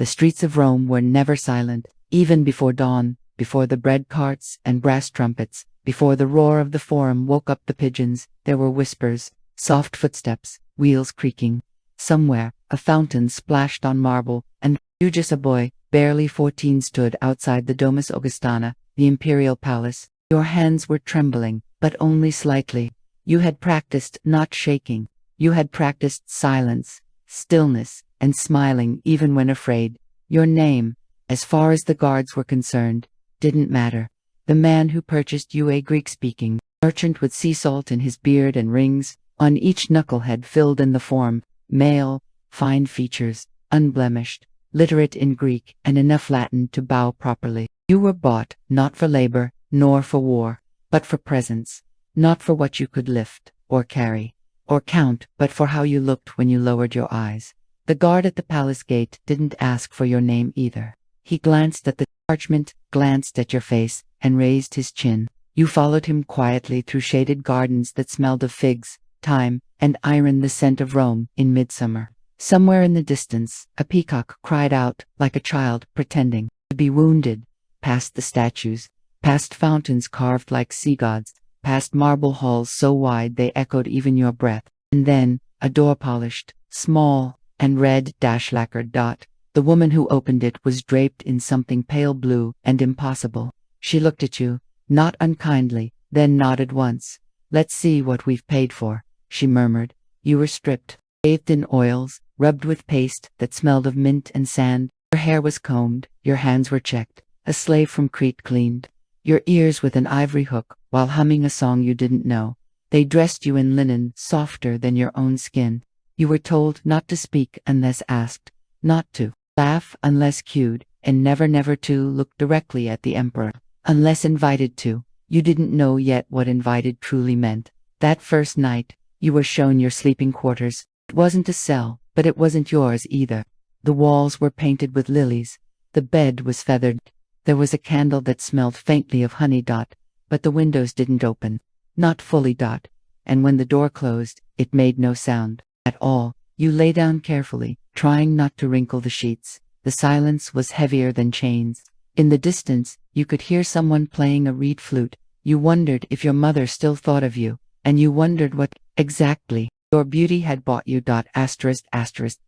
The streets of Rome were never silent, even before dawn, before the bread carts and brass trumpets, before the roar of the forum woke up the pigeons. There were whispers, soft footsteps, wheels creaking. Somewhere, a fountain splashed on marble, and you, just a boy, barely 14, stood outside the Domus Augustana, the imperial palace. Your hands were trembling, but only slightly. You had practiced not shaking. You had practiced silence, stillness, and smiling even when afraid. Your name, as far as the guards were concerned, didn't matter. The man who purchased you, a Greek-speaking merchant with sea salt in his beard and rings on each knucklehead filled in the form, male, fine features, unblemished, literate in Greek and enough Latin to bow properly. You were bought, not for labor, nor for war, but for presence, not for what you could lift, or carry, or count, but for how you looked when you lowered your eyes. The guard at the palace gate didn't ask for your name either. He glanced at the parchment, glanced at your face, and raised his chin. You followed him quietly through shaded gardens that smelled of figs, thyme, and iron, the scent of Rome in midsummer. Somewhere in the distance, a peacock cried out like a child pretending to be wounded, past the statues, past fountains carved like sea gods, past marble halls so wide they echoed even your breath. And then, a door polished, small, and red-lacquered. The woman who opened it was draped in something pale blue and impossible. She looked at you, not unkindly, then nodded once. "Let's see what we've paid for," she murmured. You were stripped, bathed in oils, rubbed with paste that smelled of mint and sand. Your hair was combed, your hands were checked, a slave from Crete cleaned your ears with an ivory hook while humming a song you didn't know. They dressed you in linen softer than your own skin. You were told not to speak unless asked, not to laugh unless cued, and never to look directly at the emperor unless invited to. You didn't know yet what invited truly meant. That first night, you were shown your sleeping quarters. It wasn't a cell, but it wasn't yours either. The walls were painted with lilies. The bed was feathered. There was a candle that smelled faintly of honey. But the windows didn't open. Not fully. And when the door closed, it made no sound at all. You lay down carefully, trying not to wrinkle the sheets. The silence was heavier than chains. In the distance, you could hear someone playing a reed flute. You wondered if your mother still thought of you, and you wondered what, exactly, your beauty had bought you. The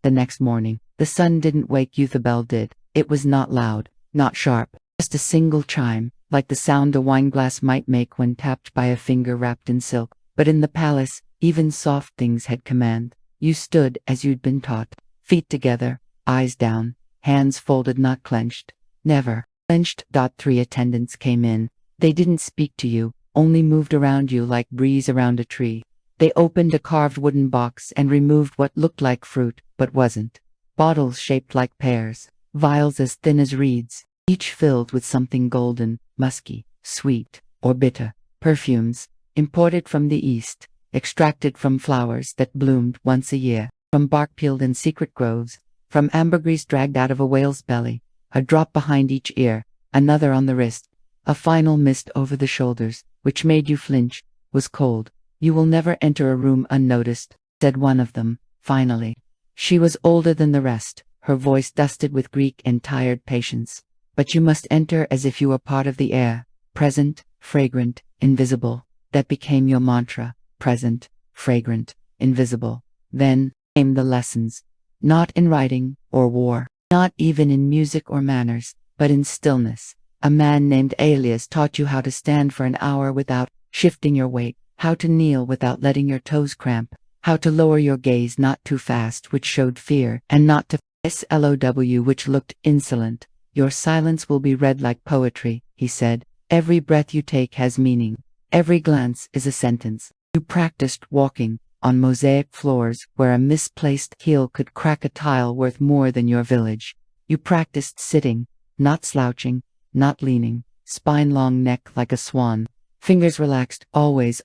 next morning, the sun didn't wake you, the bell did. It was not loud, not sharp, just a single chime, like the sound a wineglass might make when tapped by a finger wrapped in silk. But in the palace, even soft things had command. You stood as you'd been taught, feet together, eyes down, hands folded, not clenched. Never clenched. 3 attendants came in. They didn't speak to you, only moved around you like breeze around a tree. They opened a carved wooden box and removed what looked like fruit, but wasn't. Bottles shaped like pears, vials as thin as reeds, each filled with something golden, musky, sweet, or bitter. Perfumes, imported from the East, extracted from flowers that bloomed once a year, from bark peeled in secret groves, from ambergris dragged out of a whale's belly. A drop behind each ear, another on the wrist, a final mist over the shoulders, which made you flinch, was cold. "You will never enter a room unnoticed," said one of them, finally. She was older than the rest, her voice dusted with Greek and tired patience. "But you must enter as if you were part of the air, present, fragrant, invisible." That became your mantra, present, fragrant, invisible. Then came the lessons. Not in writing or war, not even in music or manners, but in stillness. A man named Aelius taught you how to stand for an hour without shifting your weight, how to kneel without letting your toes cramp, how to lower your gaze not too fast, which showed fear, and not to slow, which looked insolent. "Your silence will be read like poetry," he said. "Every breath you take has meaning. Every glance is a sentence." You practiced walking on mosaic floors where a misplaced heel could crack a tile worth more than your village. You practiced sitting, not slouching, not leaning, spine-long neck like a swan. Fingers relaxed, always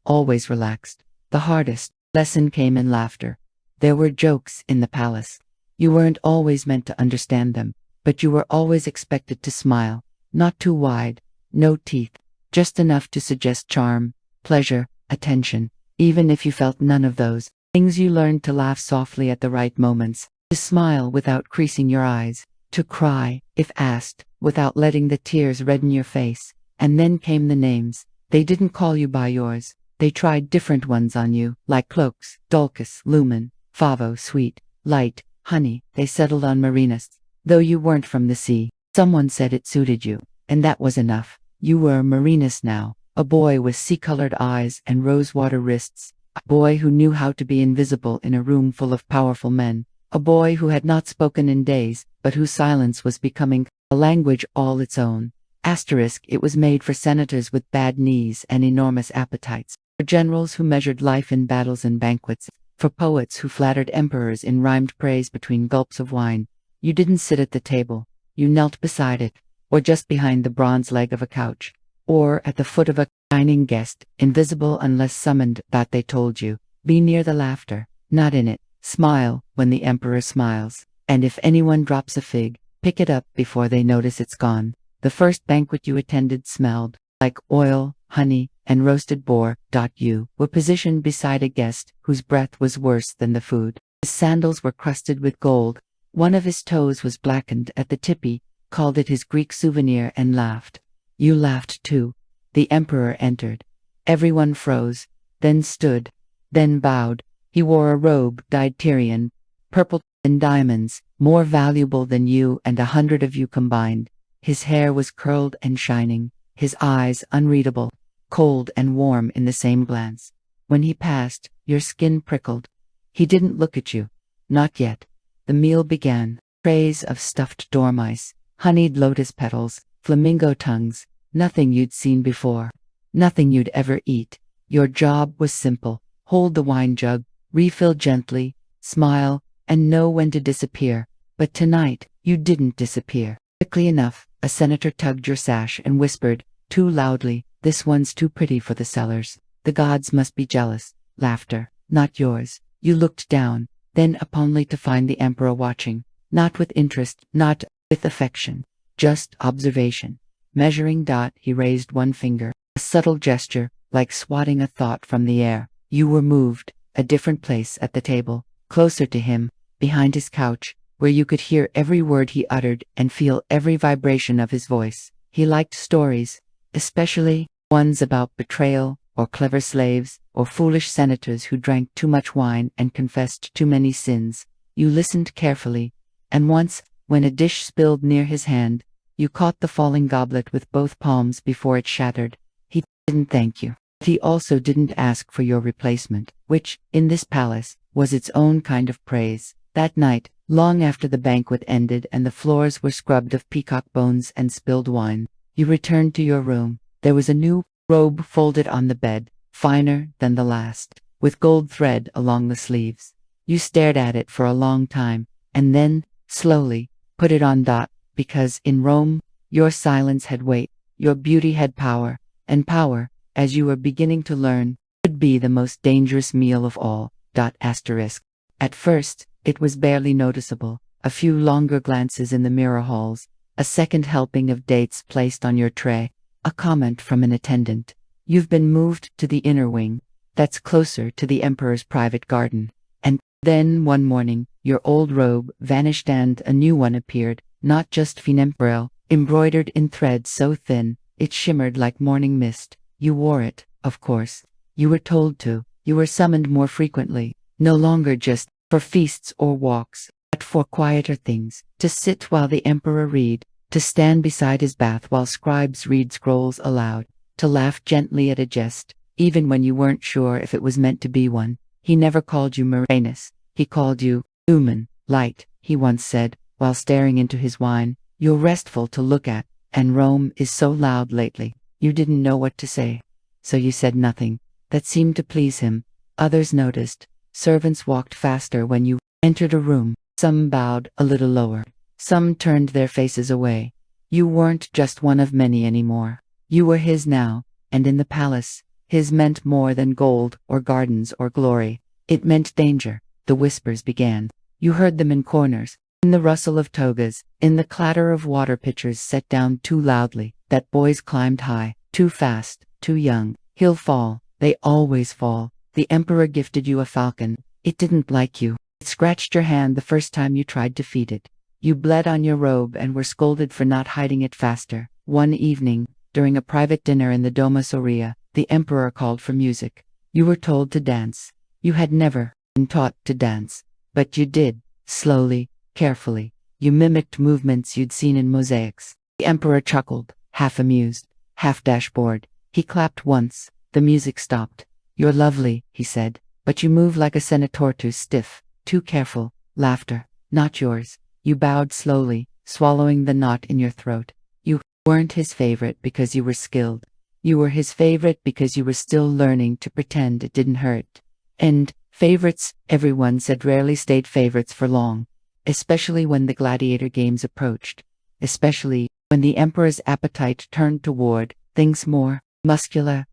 relaxed. The hardest lesson came in laughter. There were jokes in the palace. You weren't always meant to understand them, but you were always expected to smile. Not too wide, no teeth, just enough to suggest charm, pleasure, attention. Even if you felt none of those things, you learned to laugh softly at the right moments, to smile without creasing your eyes. to cry, if asked, without letting the tears redden your face. And then came the names. They didn't call you by yours. They tried different ones on you, like Cloaks, Dulcus, Lumen, Favo, Sweet, Light, Honey. They settled on Marinus. Though you weren't from the sea, someone said it suited you, and that was enough. You were Marinus now, a boy with sea-colored eyes and rose-water wrists, a boy who knew how to be invisible in a room full of powerful men, a boy who had not spoken in days, but whose silence was becoming a language all its own. Asterisk, it was made for senators with bad knees and enormous appetites, for generals who measured life in battles and banquets, for poets who flattered emperors in rhymed praise between gulps of wine. You didn't sit at the table. You knelt beside it, or just behind the bronze leg of a couch, or at the foot of a dining guest, invisible unless summoned. That they told you. Be near the laughter, not in it. Smile when the emperor smiles, and if anyone drops a fig, pick it up before they notice it's gone. The first banquet you attended smelled like oil, honey, and roasted boar. You were positioned beside a guest whose breath was worse than the food. His sandals were crusted with gold. One of his toes was blackened at the tippy, called it his Greek souvenir, and laughed. You laughed too. The emperor entered. Everyone froze, then stood, then bowed. He wore a robe dyed Tyrian, purple and diamonds, more valuable than you and 100 of you combined. His hair was curled and shining, his eyes unreadable, cold and warm in the same glance. When he passed, your skin prickled. He didn't look at you. Not yet. The meal began. Trays of stuffed dormice, honeyed lotus petals, flamingo tongues, nothing you'd seen before, nothing you'd ever eat. Your job was simple. Hold the wine jug, refill gently, smile, and know when to disappear. But tonight, you didn't disappear. Quickly enough, a senator tugged your sash and whispered, too loudly, "This one's too pretty for the cellars. The gods must be jealous." Laughter, not yours. You looked down, then up only to find the emperor watching, not with interest, not with affection, just observation. Measuring. He raised one finger, a subtle gesture, like swatting a thought from the air. You were moved, a different place at the table, closer to him, behind his couch, where you could hear every word he uttered and feel every vibration of his voice. He liked stories, especially ones about betrayal, or clever slaves, or foolish senators who drank too much wine and confessed too many sins. You listened carefully, and once, when a dish spilled near his hand, you caught the falling goblet with both palms before it shattered. He didn't thank you. He also didn't ask for your replacement, which, in this palace, was its own kind of praise. That night, long after the banquet ended and the floors were scrubbed of peacock bones and spilled wine, you returned to your room. There was a new robe folded on the bed, finer than the last, with gold thread along the sleeves. You stared at it for a long time, and then, slowly, put it on. Because in Rome, your silence had weight, your beauty had power, and power, as you were beginning to learn, could be the most dangerous meal of all. Asterisk. At first, it was barely noticeable. A few longer glances in the mirror halls, a second helping of dates placed on your tray, a comment from an attendant. You've been moved to the inner wing, that's closer to the emperor's private garden. And then one morning, your old robe vanished and a new one appeared, not just finembrel, embroidered in threads so thin, it shimmered like morning mist. You wore it, of course. You were told to. You were summoned more frequently, no longer just for feasts or walks, but for quieter things, to sit while the emperor read, to stand beside his bath while scribes read scrolls aloud, to laugh gently at a jest, even when you weren't sure if it was meant to be one. He never called you Marinus. He called you Lumen, light, he once said, while staring into his wine. You're restful to look at, and Rome is so loud lately. You didn't know what to say, so you said nothing. That seemed to please him. Others noticed. Servants walked faster when you entered a room. Some bowed a little lower. Some turned their faces away. You weren't just one of many anymore. You were his now, and in the palace, his meant more than gold or gardens or glory. It meant danger. The whispers began. You heard them in corners, in the rustle of togas, in the clatter of water pitchers set down too loudly, that boys climbed high, too fast, too young. He'll fall. They always fall. The emperor gifted you a falcon. It didn't like you. It scratched your hand the first time you tried to feed it. You bled on your robe and were scolded for not hiding it faster. One evening, during a private dinner in the Domus Aurea, the emperor called for music. You were told to dance. You had never been taught to dance, but you did, slowly, carefully. You mimicked movements you'd seen in mosaics. The emperor chuckled, half amused, half dashboard. He clapped once. The music stopped. You're lovely, he said, but you move like a senator, too stiff, too careful. Laughter, not yours. You bowed slowly, swallowing the knot in your throat. You weren't his favorite because you were skilled. You were his favorite because you were still learning to pretend it didn't hurt. And favorites, everyone said, rarely stayed favorites for long, especially when the gladiator games approached, especially when the emperor's appetite turned toward things more muscular.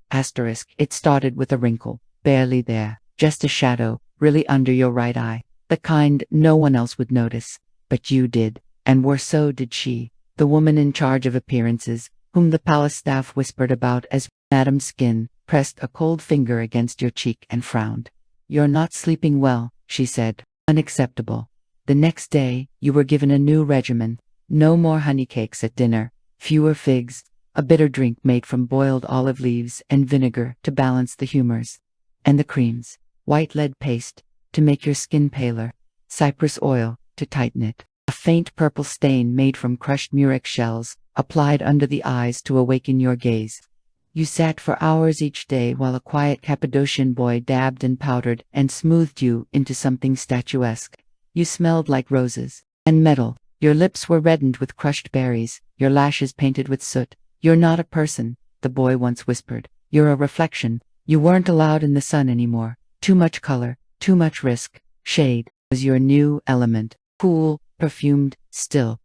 It started with a wrinkle, barely there, just a shadow, really under your right eye, the kind no one else would notice, but you did, and worse so did she, the woman in charge of appearances, whom the palace staff whispered about as Madam Skin, pressed a cold finger against your cheek and frowned. You're not sleeping well, she said. Unacceptable. The next day, you were given a new regimen. No more honey cakes at dinner, fewer figs, a bitter drink made from boiled olive leaves and vinegar to balance the humors, and the creams, white lead paste, to make your skin paler, cypress oil, to tighten it, a faint purple stain made from crushed murex shells, applied under the eyes to awaken your gaze. You sat for hours each day while a quiet Cappadocian boy dabbed and powdered and smoothed you into something statuesque. You smelled like roses and metal. Your lips were reddened with crushed berries, your lashes painted with soot. You're not a person, the boy once whispered. You're a reflection. You weren't allowed in the sun anymore. Too much color, too much risk. Shade was your new element. Cool, perfumed, still.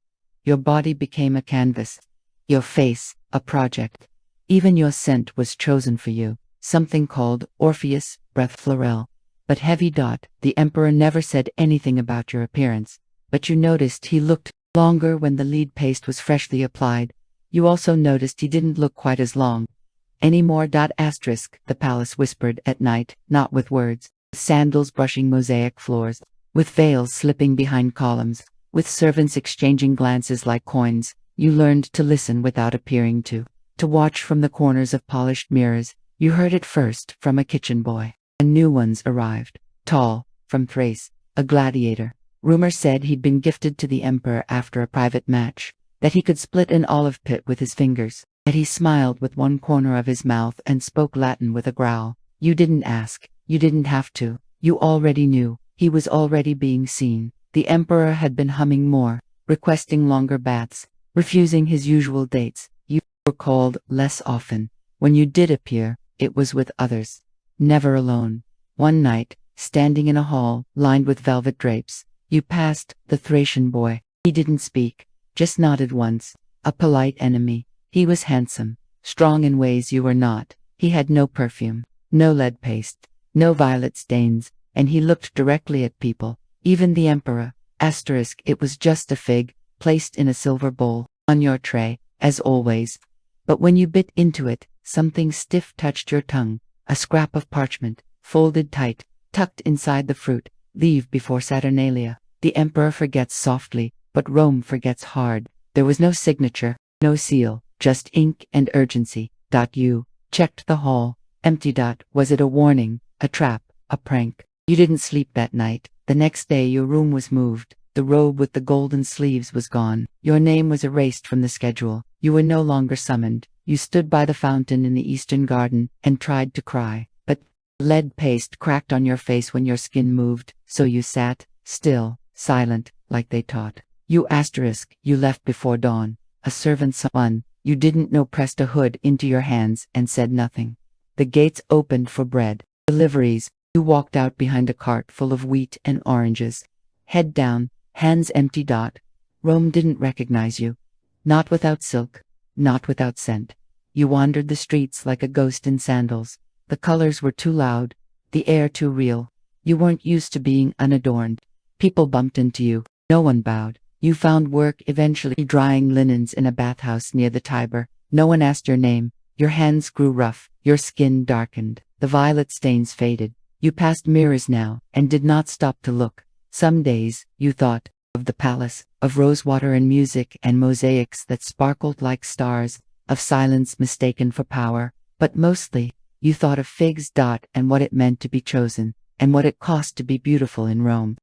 Your body became a canvas. Your face, a project. Even your scent was chosen for you, something called Orpheus, breath floral. But heavy. The emperor never said anything about your appearance, but you noticed he looked longer when the lead paste was freshly applied. You also noticed he didn't look quite as long anymore. The palace whispered at night, not with words, with sandals brushing mosaic floors, with veils slipping behind columns, with servants exchanging glances like coins. You learned to listen without appearing to watch from the corners of polished mirrors. You heard it first from a kitchen boy. And new ones arrived, tall, from Thrace, a gladiator. Rumor said he'd been gifted to the emperor after a private match, that he could split an olive pit with his fingers, that he smiled with one corner of his mouth and spoke Latin with a growl. You didn't ask, you didn't have to, you already knew. He was already being seen. The emperor had been humming more, requesting longer baths, refusing his usual dates. You were called less often. When you did appear, it was with others. Never alone. One night, standing in a hall lined with velvet drapes, you passed the Thracian boy. He didn't speak, just nodded once. A polite enemy. He was handsome, strong in ways you were not. He had no perfume, no lead paste, no violet stains, and he looked directly at people, even the emperor. It was just a fig, placed in a silver bowl, on your tray, as always. But when you bit into it, something stiff touched your tongue, a scrap of parchment, folded tight, tucked inside the fruit. Leave before Saturnalia. The emperor forgets softly, but Rome forgets hard. There was no signature, no seal, just ink and urgency. You checked the hall. Empty. Was it a warning, a trap, a prank? You didn't sleep that night. The next day your room was moved. The robe with the golden sleeves was gone. Your name was erased from the schedule. You were no longer summoned. You stood by the fountain in the eastern garden and tried to cry, but lead paste cracked on your face when your skin moved, so you sat, still, silent, like they taught. You left before dawn. A servant's son you didn't know pressed a hood into your hands and said nothing. The gates opened for bread, deliveries. You walked out behind a cart full of wheat and oranges. Head down, hands empty. Rome didn't recognize you. Not without silk, not without scent. You wandered the streets like a ghost in sandals. The colors were too loud, the air too real. You weren't used to being unadorned. People bumped into you. No one bowed. You found work eventually drying linens in a bathhouse near the Tiber. No one asked your name. Your hands grew rough. Your skin darkened. The violet stains faded. You passed mirrors now and did not stop to look. Some days, you thought, of the palace, of rosewater and music and mosaics that sparkled like stars, of silence mistaken for power, but mostly, you thought of Fig's dot and what it meant to be chosen, and what it cost to be beautiful in Rome.